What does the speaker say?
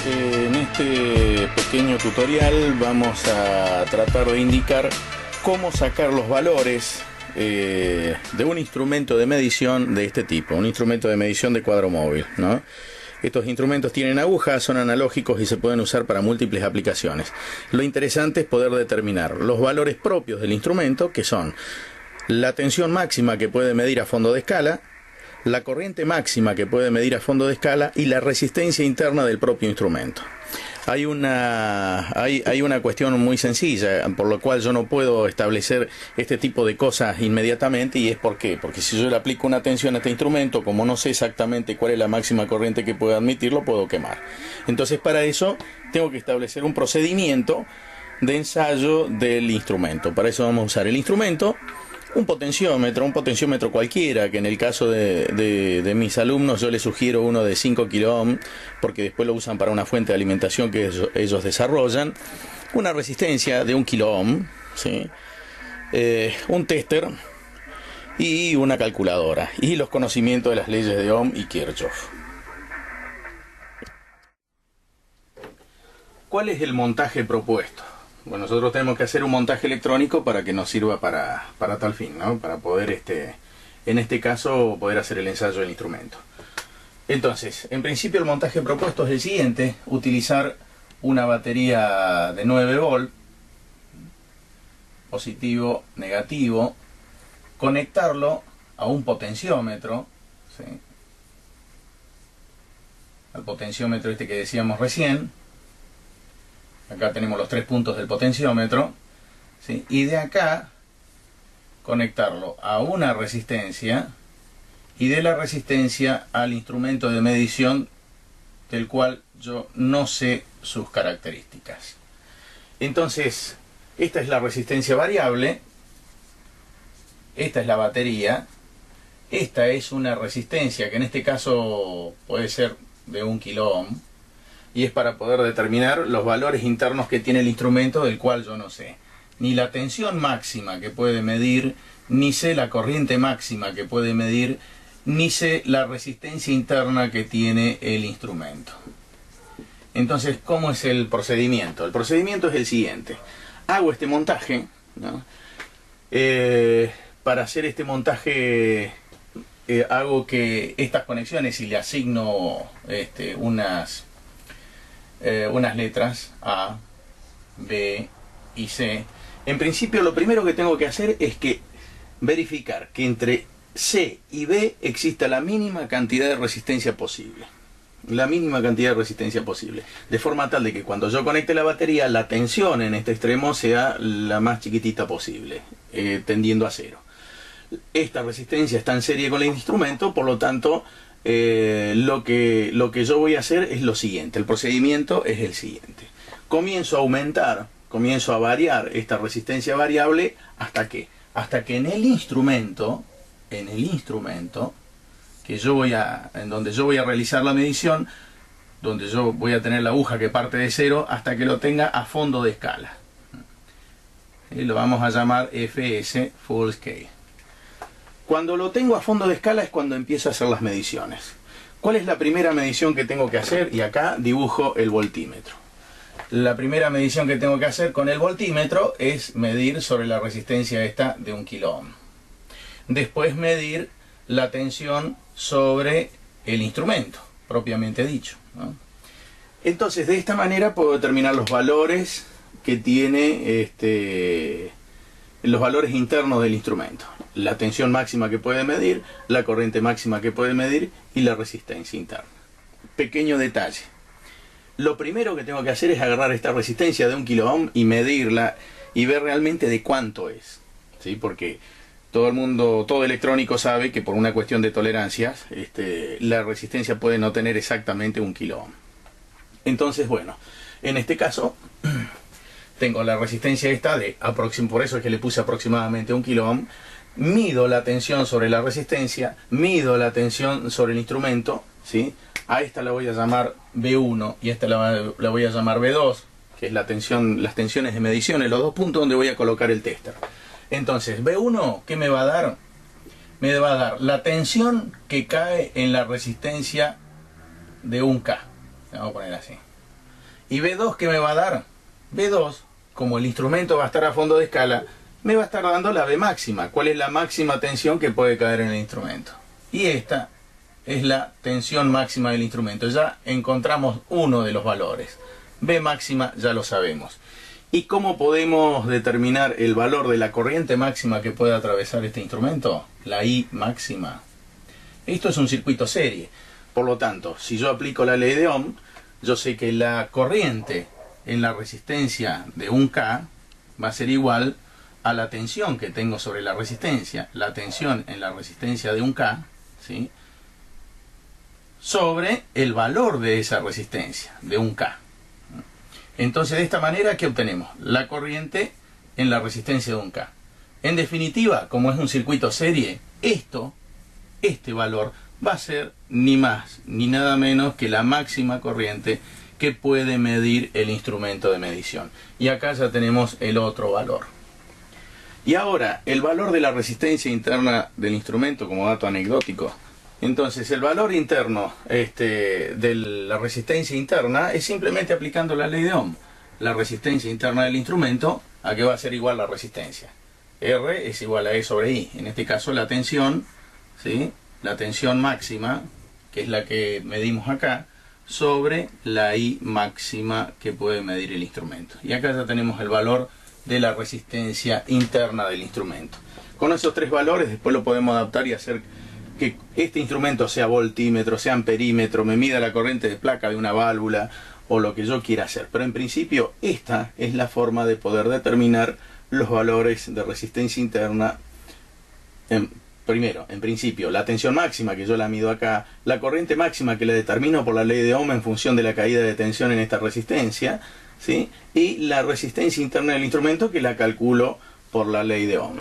En este pequeño tutorial vamos a tratar de indicar cómo sacar los valores de un instrumento de medición de este tipo, un instrumento de medición de cuadro móvil, ¿no? Estos instrumentos tienen agujas, son analógicos y se pueden usar para múltiples aplicaciones. Lo interesante es poder determinar los valores propios del instrumento, que son la tensión máxima que puede medir a fondo de escala, la corriente máxima que puede medir a fondo de escala y la resistencia interna del propio instrumento. Hay una cuestión muy sencilla, por lo cual yo no puedo establecer este tipo de cosas inmediatamente, y es porque si yo le aplico una tensión a este instrumento, como no sé exactamente cuál es la máxima corriente que puede admitir, lo puedo quemar. Entonces, para eso tengo que establecer un procedimiento de ensayo del instrumento. Para eso vamos a usar el instrumento, un potenciómetro cualquiera, que en el caso de mis alumnos yo les sugiero uno de 5 kΩ, porque después lo usan para una fuente de alimentación que ellos desarrollan, una resistencia de 1 kΩ, ¿sí? Un tester y una calculadora, y los conocimientos de las leyes de Ohm y Kirchhoff. ¿Cuál es el montaje propuesto? Bueno, nosotros tenemos que hacer un montaje electrónico para que nos sirva para tal fin, ¿no? Para poder, en este caso, poder hacer el ensayo del instrumento. Entonces, en principio el montaje propuesto es el siguiente: utilizar una batería de 9 volt, positivo, negativo, conectarlo a un potenciómetro, ¿sí? Al potenciómetro que decíamos recién. Acá tenemos los 3 puntos del potenciómetro, ¿sí? Y de acá conectarlo a una resistencia, y de la resistencia al instrumento de medición, del cual yo no sé sus características. Entonces, esta es la resistencia variable, esta es la batería, esta es una resistencia que en este caso puede ser de 1 kΩ, y es para poder determinar los valores internos que tiene el instrumento, del cual yo no sé ni la tensión máxima que puede medir, ni sé la corriente máxima que puede medir, ni sé la resistencia interna que tiene el instrumento. Entonces, ¿cómo es el procedimiento? El procedimiento es el siguiente: hago este montaje, ¿no? Para hacer este montaje hago que estas conexiones, y le asigno unas letras A, B y C. En principio, lo primero que tengo que hacer es verificar que entre C y B exista la mínima cantidad de resistencia posible. La mínima cantidad de resistencia posible. De forma tal de que cuando yo conecte la batería, la tensión en este extremo sea la más chiquitita posible, tendiendo a 0. Esta resistencia está en serie con el instrumento, por lo tanto, lo que yo voy a hacer es lo siguiente. El procedimiento es el siguiente: comienzo a aumentar, comienzo a variar esta resistencia variable hasta que en el instrumento en donde yo voy a realizar la medición, donde yo voy a tener la aguja que parte de 0, hasta que lo tenga a fondo de escala. Y lo vamos a llamar FS, Full Scale. Cuando lo tengo a fondo de escala es cuando empiezo a hacer las mediciones. ¿Cuál es la primera medición que tengo que hacer? Y acá dibujo el voltímetro. La primera medición que tengo que hacer con el voltímetro es medir sobre la resistencia esta de 1 kΩ. Después medir la tensión sobre el instrumento, propiamente dicho, ¿no? Entonces, de esta manera puedo determinar los valores que tiene los valores internos del instrumento: la tensión máxima que puede medir, la corriente máxima que puede medir y la resistencia interna. Pequeño detalle: lo primero que tengo que hacer es agarrar esta resistencia de 1 kΩ y medirla y ver realmente de cuánto es, ¿sí? Porque todo electrónico sabe que por una cuestión de tolerancias, la resistencia puede no tener exactamente 1 kΩ. Entonces, bueno, en este caso tengo la resistencia esta por eso es que le puse aproximadamente 1 kΩ. Mido la tensión sobre la resistencia, mido la tensión sobre el instrumento, ¿sí? A esta la voy a llamar B1 y a esta la voy a llamar B2, que es las tensiones de mediciones, los 2 puntos donde voy a colocar el tester. Entonces, B1, ¿qué me va a dar? Me va a dar la tensión que cae en la resistencia de 1K. Vamos a poner así. ¿Y B2 qué me va a dar? B2, como el instrumento va a estar a fondo de escala, me va a estar dando la B máxima. ¿Cuál es la máxima tensión que puede caer en el instrumento? Y esta es la tensión máxima del instrumento. Ya encontramos uno de los valores. B máxima ya lo sabemos. ¿Y cómo podemos determinar el valor de la corriente máxima que puede atravesar este instrumento? La I máxima. Esto es un circuito serie. Por lo tanto, si yo aplico la ley de Ohm, yo sé que la corriente en la resistencia de 1K va a ser igual a la tensión que tengo sobre la resistencia, la tensión en la resistencia de 1K, ¿sí?, sobre el valor de esa resistencia de 1K. Entonces, de esta manera, ¿qué obtenemos? La corriente en la resistencia de 1K. En definitiva, como es un circuito serie, este valor va a ser ni más ni nada menos que la máxima corriente que puede medir el instrumento de medición. Y acá ya tenemos el otro valor. Y ahora, el valor de la resistencia interna del instrumento como dato anecdótico. Entonces, el valor interno de la resistencia interna es simplemente aplicando la ley de Ohm. La resistencia interna del instrumento, ¿a qué va a ser igual la resistencia? R es igual a E sobre I. En este caso, la tensión, ¿sí?, la tensión máxima, que es la que medimos acá, sobre la I máxima que puede medir el instrumento. Y acá ya tenemos el valor de la resistencia interna del instrumento. Con esos tres valores después lo podemos adaptar y hacer que este instrumento sea voltímetro, sea amperímetro, me mida la corriente de placa de una válvula o lo que yo quiera hacer. Pero en principio esta es la forma de poder determinar los valores de resistencia interna. Primero, en principio, la tensión máxima que yo la mido acá, la corriente máxima que la determino por la ley de Ohm en función de la caída de tensión en esta resistencia, ¿sí?, y la resistencia interna del instrumento que la calculo por la ley de Ohm.